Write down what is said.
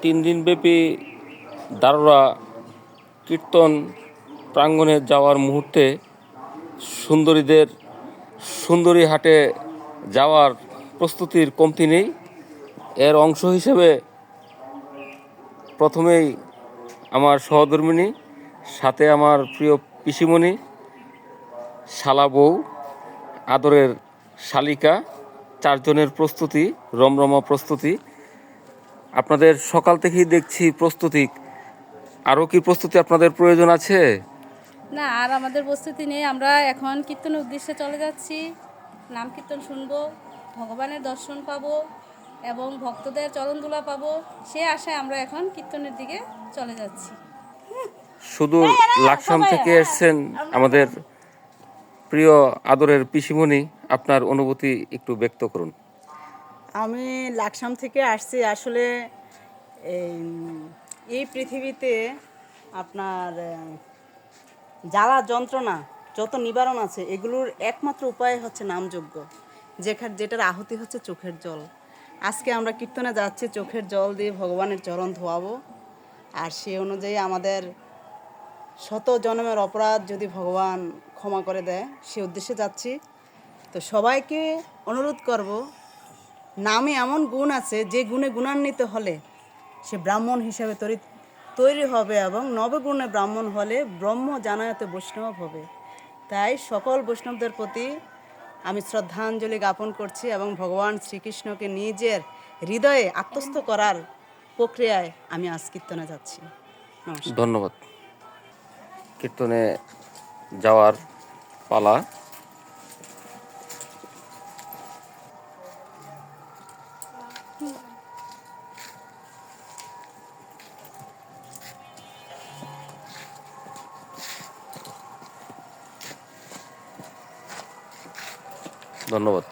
3 দিনব্যাপী দারোরা কীর্তন প্রাঙ্গণে যাওয়ার মুহূর্তে সুন্দরীদের সুন্দরী হাটে যাওয়ার প্রস্তুতির কমতি নেই। এর অংশ হিসেবে প্রথমেই আমার সহধর্মিণী, সাথে আমার প্রিয় পিসিমণি, শালা বউ, আদরের শালিকা, 4 জনের প্রস্তুতি, রমরমা প্রস্তুতি। আপনাদের সকাল থেকেই দেখছি প্রস্তুতি। আরও কি প্রস্তুতি আপনাদের প্রয়োজন আছে? না, আর আমাদের প্রস্তুতি নেই। আমরা এখন কীর্তনের উদ্দেশ্যে চলে যাচ্ছি। নাম কীর্তন শুনবো, ভগবানের দর্শন পাবো এবং ভক্তদের চরণধুলা পাবো। সে আশায় আমরা এখন কীর্তনের দিকে চলে যাচ্ছি। শুধু লাকসাম থেকে এসেছেন আমাদের প্রিয় আদরের পিসিমণি, আপনার অনুভূতি একটু ব্যক্ত করুন। আমি লাকসাম থেকে আসছি। আসলে এই পৃথিবীতে আপনার জ্বালা যন্ত্রণা যত নিবারণ আছে, এগুলোর একমাত্র উপায় হচ্ছে নামযজ্ঞ, যেটার আহুতি হচ্ছে চোখের জল। আজকে আমরা কীর্তনে যাচ্ছি, চোখের জল দিয়ে ভগবানের চরণ ধোয়াবো। আর সে অনুযায়ী আমাদের শত জন্মের অপরাধ যদি ভগবান ক্ষমা করে দেয়, সে উদ্দেশ্যে যাচ্ছি। তো সবাইকে অনুরোধ করব, নামে এমন গুণ আছে যে গুণে গুণান্বিত হলে সে ব্রাহ্মণ হিসাবে তৈরি হবে এবং নবগুণে ব্রাহ্মণ হলে ব্রহ্ম জানায়তে বৈষ্ণব হবে। তাই সকল বৈষ্ণবদের প্রতি আমি শ্রদ্ধাঞ্জলি জ্ঞাপন করছি এবং ভগবান শ্রীকৃষ্ণকে নিজের হৃদয়ে আত্মস্থ করার প্রক্রিয়ায় আমি আজ কীর্তনে যাচ্ছি। ধন্যবাদ। কীর্তনে যাওয়ার পালা। ধন্যবাদ।